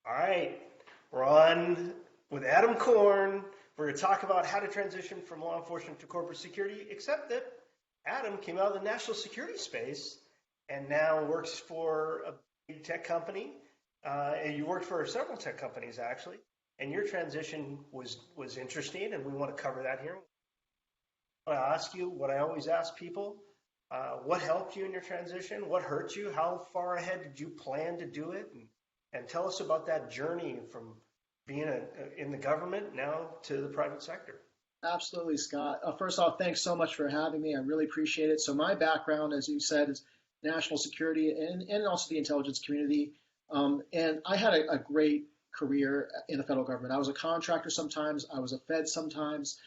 All right, we're on with Adam Korn. We're going to talk about how to transition from law enforcement to corporate security, except that Adam came out of the national security space and now works for a big tech company. And you worked for several tech companies, actually. And your transition was interesting, and we want to cover that here. I want to ask you what I always ask people. What helped you in your transition? What hurt you? How far ahead did you plan to do it? And tell us about that journey from being in the government now to the private sector. Absolutely, Scott. First off, thanks so much for having me. I really appreciate it. So my background, as you said, is national security and also the intelligence community. And I had a great career in the federal government. I was a contractor sometimes. I was a Fed sometimes.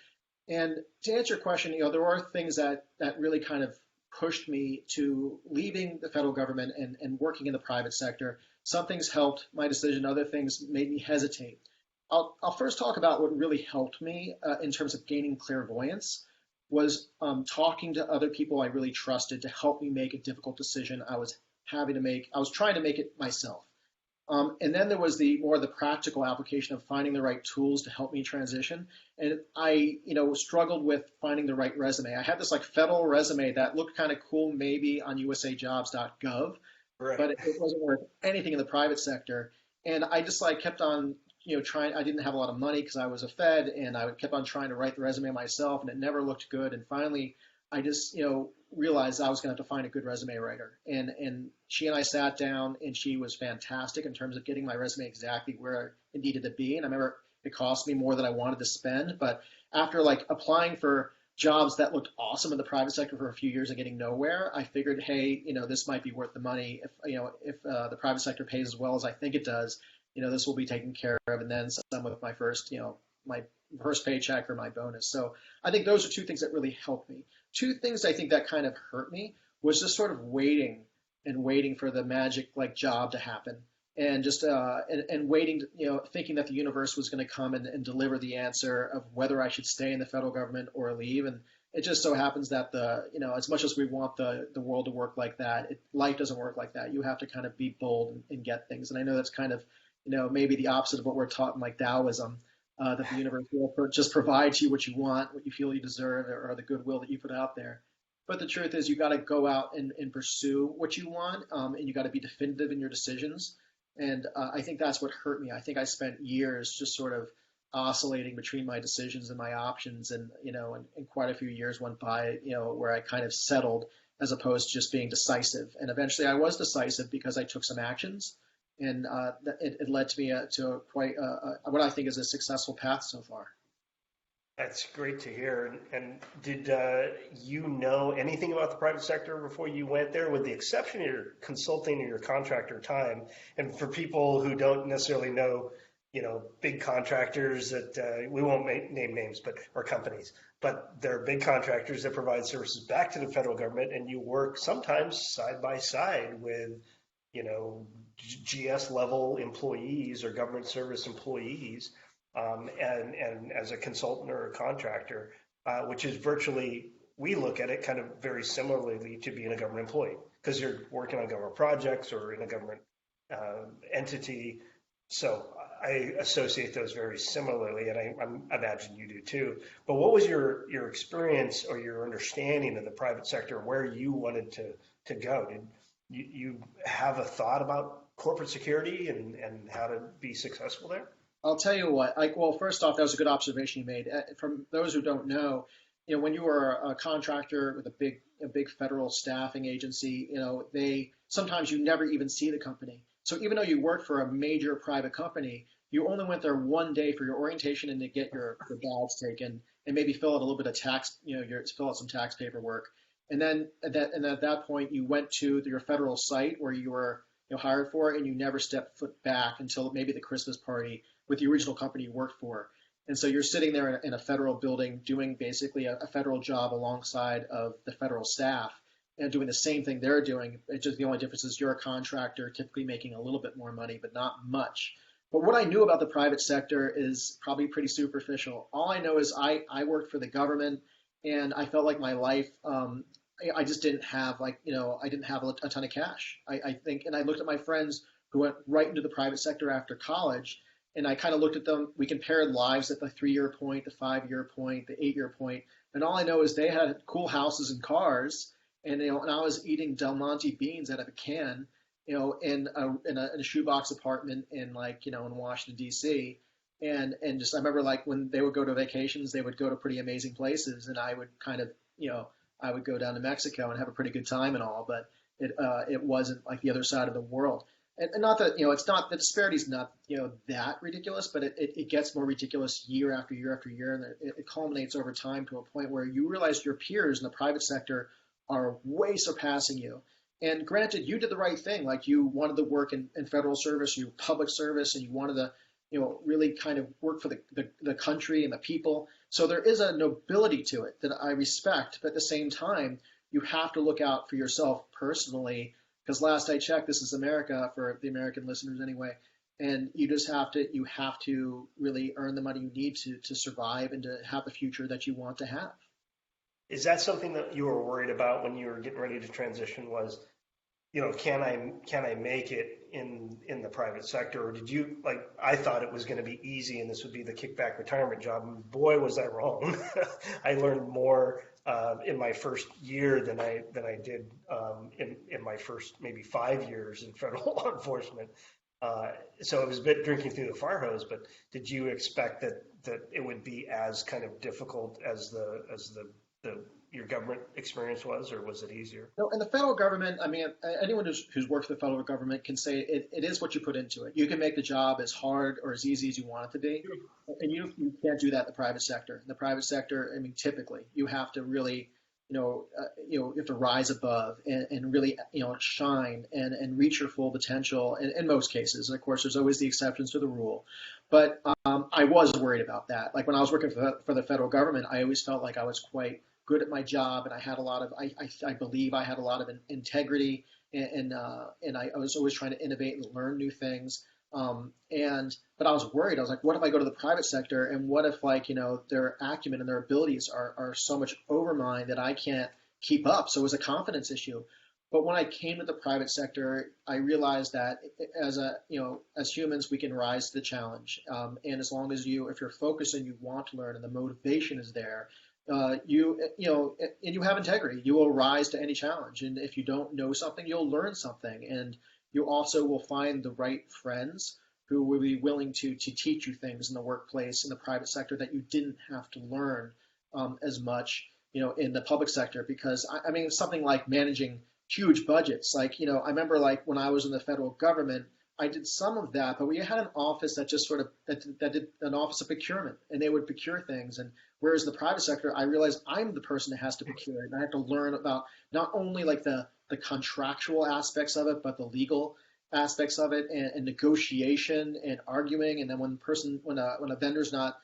And to answer your question, there are things that really kind of pushed me to leaving the federal government and working in the private sector. Some things helped my decision. Other things made me hesitate. I'll first talk about what really helped me in terms of gaining clairvoyance was talking to other people I really trusted to help me make a difficult decision I was having to make. I was trying to make it myself. And then there was the more the practical application of finding the right tools to help me transition. And I, struggled with finding the right resume. I had this like federal resume that looked kind of cool maybe on usajobs.gov, Right. but it wasn't worth anything in the private sector. And I just like kept on, trying. I didn't have a lot of money because I was a Fed, and I kept on trying to write the resume myself, and it never looked good. And finally, I just, realized I was going to have to find a good resume writer. And she and I sat down, and she was fantastic in terms of getting my resume exactly where it needed to be. And I remember it cost me more than I wanted to spend, but after like applying for jobs that looked awesome in the private sector for a few years and getting nowhere, I figured, hey, this might be worth the money if the private sector pays as well as I think it does. This will be taken care of, and then some with my first paycheck or my bonus. So I think those are two things that really helped me. Two things I think that kind of hurt me was just sort of waiting and waiting for the magic like job to happen, and just and waiting, thinking that the universe was going to come and deliver the answer of whether I should stay in the federal government or leave. And it just so happens that as much as we want the world to work like that, life doesn't work like that. You have to kind of be bold and get things. And I know that's kind of maybe the opposite of what we're taught in like Taoism, that the universe will just provide to you what you want, what you feel you deserve, or the goodwill that you put out there. But the truth is, you got to go out and pursue what you want, and you got to be definitive in your decisions. And I think that's what hurt me. I think I spent years just sort of oscillating between my decisions and my options, and quite a few years went by, where I kind of settled as opposed to just being decisive. And eventually, I was decisive because I took some actions, and it led to me to quite what I think is a successful path so far. That's great to hear. And did you know anything about the private sector before you went there, with the exception of your consulting or your contractor time? And for people who don't necessarily know, big contractors that we won't name names, but or companies, but they're big contractors that provide services back to the federal government, and you work sometimes side by side with, you know, GS level employees or government service employees, and as a consultant or a contractor, which is virtually, we look at it kind of very similarly to being a government employee because you're working on government projects or in a government entity. So I associate those very similarly, and I imagine you do too. But what was your experience or your understanding of the private sector, where you wanted to go? Did you have a thought about corporate security and how to be successful there? I'll tell you what. Well, first off, that was a good observation you made. From those who don't know, when you were a contractor with a big federal staffing agency, they sometimes you never even see the company. So even though you worked for a major private company, you only went there one day for your orientation and to get your badge taken and maybe fill out a little bit of tax, fill out some tax paperwork. And then at that point, you went to your federal site where you were hired for, and you never stepped foot back until maybe the Christmas party with the original company you worked for. And so you're sitting there in a federal building doing basically a federal job alongside of the federal staff and doing the same thing they're doing. It's just the only difference is you're a contractor, typically making a little bit more money, but not much. But what I knew about the private sector is probably pretty superficial. All I know is I worked for the government, and I felt like my life, I just didn't have I didn't have a ton of cash. I think, and I looked at my friends who who went right into the private sector after college. And I kind of looked at them. We compared lives at the 3-year point, the 5-year point, the 8-year point, and all I know is they had cool houses and cars, and and I was eating Del Monte beans out of a can, in a shoebox apartment in in Washington D.C. And just I remember like when they would go to vacations, they would go to pretty amazing places, and I would kind of I would go down to Mexico and have a pretty good time and all, but it wasn't like the other side of the world. And not that it's not the disparity is not that ridiculous, but it gets more ridiculous year after year after year, and it culminates over time to a point where you realize your peers in the private sector are way surpassing you. And granted, you did the right thing. Like you wanted to work in federal service, you public service, and you wanted to really kind of work for the country and the people. So there is a nobility to it that I respect, but at the same time, you have to look out for yourself personally, because last I checked, this is America for the American listeners anyway, and you have to really earn the money you need to survive and to have the future that you want to have. Is that something that you were worried about when you were getting ready to transition? Was, can I make it in the private sector, or did you like? I thought it was going to be easy, and this would be the kickback retirement job. And boy, was I wrong. I learned more in my first year than I did in my first maybe 5 years in federal law enforcement. So it was a bit drinking through the fire hose. But did you expect that it would be as kind of difficult as the your government experience was, or was it easier? No, in the federal government, I mean, anyone who's worked for the federal government can say it is what you put into it. You can make the job as hard or as easy as you want it to be, and you can't do that in the private sector. In the private sector, I mean, typically you have to really, you have to rise above and really, shine and reach your full potential. In most cases, and of course, there's always the exceptions to the rule. But I was worried about that. Like when I was working for the federal government, I always felt like I was quite good at my job, and I had a lot of I believe I had a lot of integrity, and I was always trying to innovate and learn new things. But I was worried. I was like, what if I go to the private sector, and what if their acumen and their abilities are so much over mine that I can't keep up? So it was a confidence issue. But when I came to the private sector, I realized that as humans, we can rise to the challenge. And as long as if you're focused and you want to learn and the motivation is there, and you have integrity, you will rise to any challenge. And if you don't know something, you'll learn something. And you also will find the right friends who will be willing to teach you things in the workplace, in the private sector that you didn't have to learn as much, in the public sector. Because I mean, something like managing huge budgets. I remember when I was in the federal government, I did some of that, but we had an office that just sort of that did an office of procurement, and they would procure things. And whereas in the private sector, I realized I'm the person that has to procure it, and I have to learn about not only the contractual aspects of it, but the legal aspects of it, and negotiation and arguing. And then when a vendor's not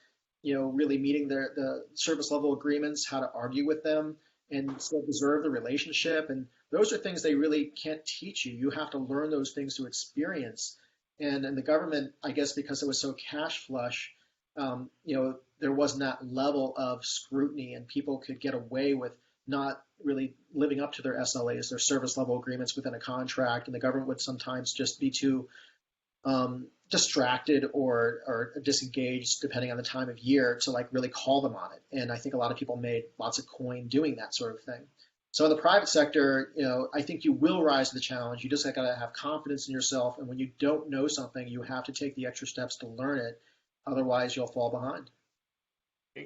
really meeting the service level agreements, how to argue with them and still preserve the relationship. And those are things they really can't teach you. You have to learn those things through experience. And in the government, I guess because it was so cash flush, there wasn't that level of scrutiny, and people could get away with not really living up to their SLAs, their service level agreements within a contract. And the government would sometimes just be too distracted or disengaged, depending on the time of year, to really call them on it. And I think a lot of people made lots of coin doing that sort of thing. So in the private sector, I think you will rise to the challenge. You just got to have confidence in yourself. And when you don't know something, you have to take the extra steps to learn it. Otherwise, you'll fall behind.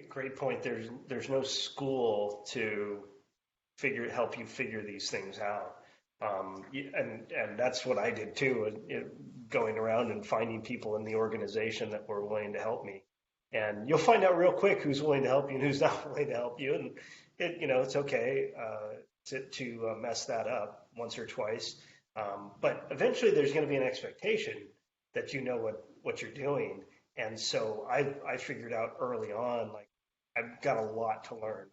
Great point. There's no school to help you figure these things out. And that's what I did too, going around and finding people in the organization that were willing to help me. And you'll find out real quick who's willing to help you and who's not willing to help you. And it's okay to mess that up once or twice. But eventually there's going to be an expectation that you know what you're doing. And so I figured out early on, I've got a lot to learn.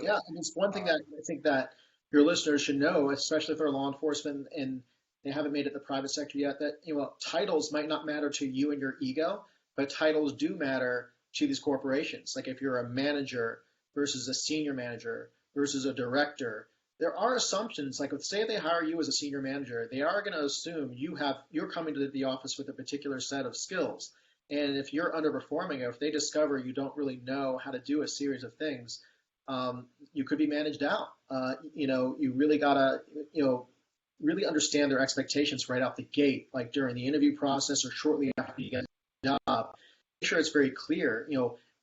Yeah, and it's one thing that I think that your listeners should know, especially if they're law enforcement and they haven't made it the private sector yet, that titles might not matter to you and your ego, but titles do matter to these corporations. Like if you're a manager versus a senior manager versus a director there are assumptions, like say they hire you as a senior manager, they are going to assume you're coming to the office with a particular set of skills. And if you're underperforming, or if they discover you don't really know how to do a series of things, you could be managed out. You really gotta, really understand their expectations right out the gate, like during the interview process or shortly after you get the job. Make sure it's very clear.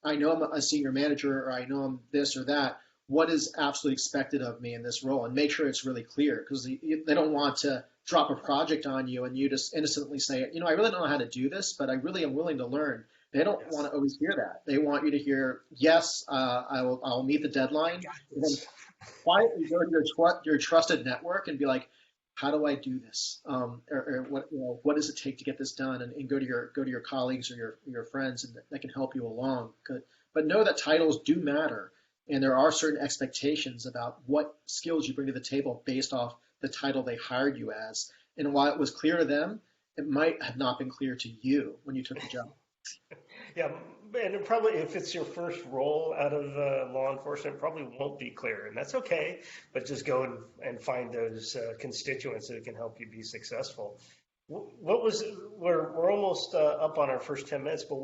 I know I'm a senior manager, or I know I'm this or that. What is absolutely expected of me in this role, and make sure it's really clear, because they don't want to drop a project on you and you just innocently say, I really don't know how to do this, but I really am willing to learn. They don't Yes. want to always hear that. They want you to hear, yes, I'll meet the deadline. Got And then this. quietly go to your trusted network and be like, how do I do this? Or what does it take to get this done? And go to your colleagues or your friends, and that can help you along. But know that titles do matter, and there are certain expectations about what skills you bring to the table based off the title they hired you as. And while it was clear to them, it might have not been clear to you when you took the job. Yeah, and it probably if it's your first role out of law enforcement, it probably won't be clear, and that's okay. But just go and find those constituents that can help you be successful. What was we're almost up on our first 10 minutes, but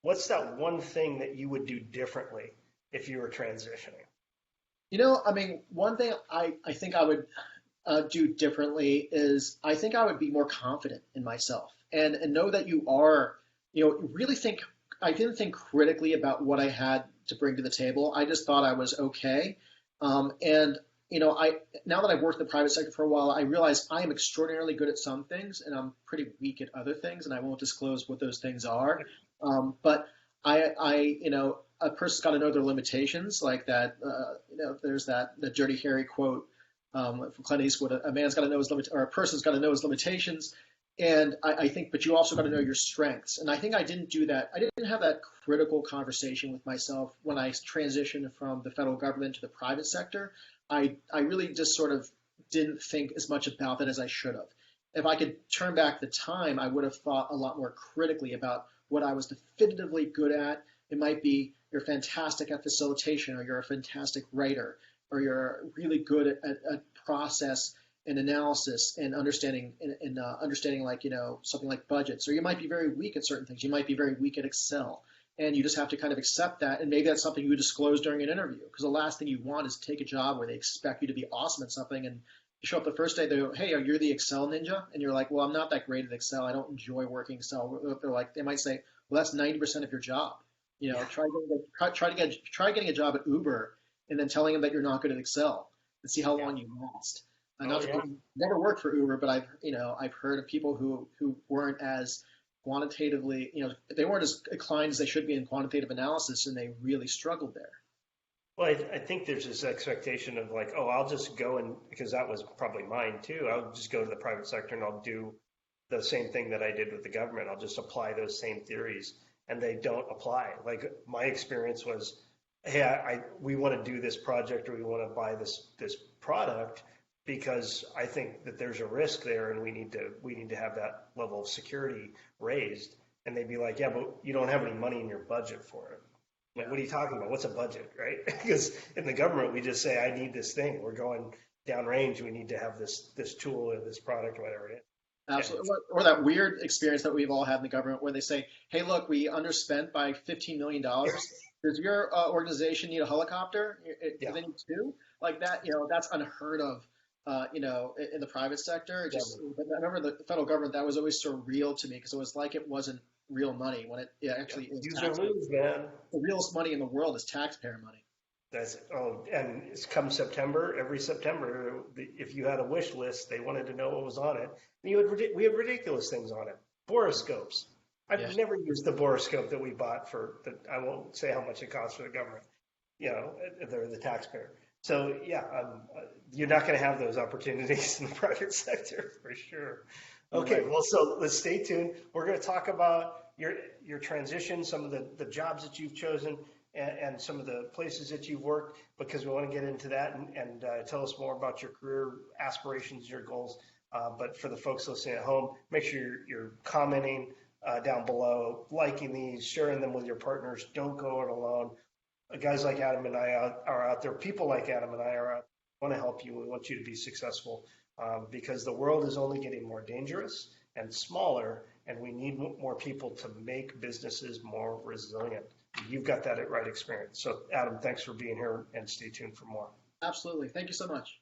what's that one thing that you would do differently if you were transitioning? I mean, one thing I think I would do differently is I think I would be more confident in myself, and know that you are, really think. I didn't think critically about what I had to bring to the table. I just thought I was okay. And I now that I've worked in the private sector for a while, I realize I am extraordinarily good at some things, and I'm pretty weak at other things, and I won't disclose what those things are. But a person's got to know their limitations, like that. There's that the Dirty Harry quote from Clint Eastwood: "A man's got to know his limit, or a person's got to know his limitations." And I think, but you also got to know your strengths. And I think I didn't do that. I didn't have that critical conversation with myself when I transitioned from the federal government to the private sector. I really just sort of didn't think as much about that as I should have. If I could turn back the time, I would have thought a lot more critically about what I was definitively good at. It might be you're fantastic at facilitation, or you're a fantastic writer, or you're really good at process and analysis and understanding understanding, like something like budgets, or you might be very weak at certain things. You might be very weak at Excel, and you just have to kind of accept that. And maybe that's something you disclose during an interview, because the last thing you want is to take a job where they expect you to be awesome at something, and you show up the first day, they go, "Hey, you're the Excel ninja," and you're like, "Well, I'm not that great at Excel. I don't enjoy working Excel." They might say, "Well, that's 90% of your job. Yeah. Try getting a job at Uber, and then telling them that you're not good at Excel, and see how Yeah. long you last." Oh Not to yeah. never worked for Uber, but I've heard of people who weren't as quantitatively, they weren't as inclined as they should be in quantitative analysis, and they really struggled there. Well, I think there's this expectation of like, oh, I'll just go and because that was probably mine too. I'll just go to the private sector and I'll do the same thing that I did with the government. I'll just apply those same theories, and they don't apply. Like my experience was, hey, we want to do this project or we want to buy this product because I think that there's a risk there and we need to have that level of security raised. And they'd be like, yeah, but you don't have any money in your budget for it. Like, Yeah, what are you talking about? What's a budget, right? Because in the government, we just say, I need this thing. We're going downrange. We need to have this tool or this product or whatever it is. And absolutely. Or that weird experience that we've all had in the government where they say, "Hey, look, we underspent by $15 million. Does your organization need a helicopter? Do yeah, they need two?" Like that, that's unheard of. In the private sector. But I remember the federal government, that was always surreal to me, because it was like it wasn't real money when it yeah. actually is Use or taxpayer. lose, man. The realest money in the world is taxpayer money. And it's come September, every September, if you had a wish list, they wanted to know what was on it. And we had ridiculous things on it. Boroscopes. Yeah, I've never used the boroscope that we bought I won't say how much it costs for the government. They're the taxpayer. So yeah, you're not going to have those opportunities in the private sector for sure. you're Okay, right. well, so let's stay tuned. We're going to talk about your transition, some of the jobs that you've chosen, and some of the places that you've worked, because we want to get into that and tell us more about your career aspirations, your goals. But for the folks listening at home, make sure you're commenting down below, liking these, sharing them with your partners. Don't go it alone. Guys like Adam and I are out there. People like Adam and I are out want to help you. We want you to be successful because the world is only getting more dangerous and smaller, and we need more people to make businesses more resilient. You've got that right experience. So, Adam, thanks for being here, and stay tuned for more. Absolutely. Thank you so much.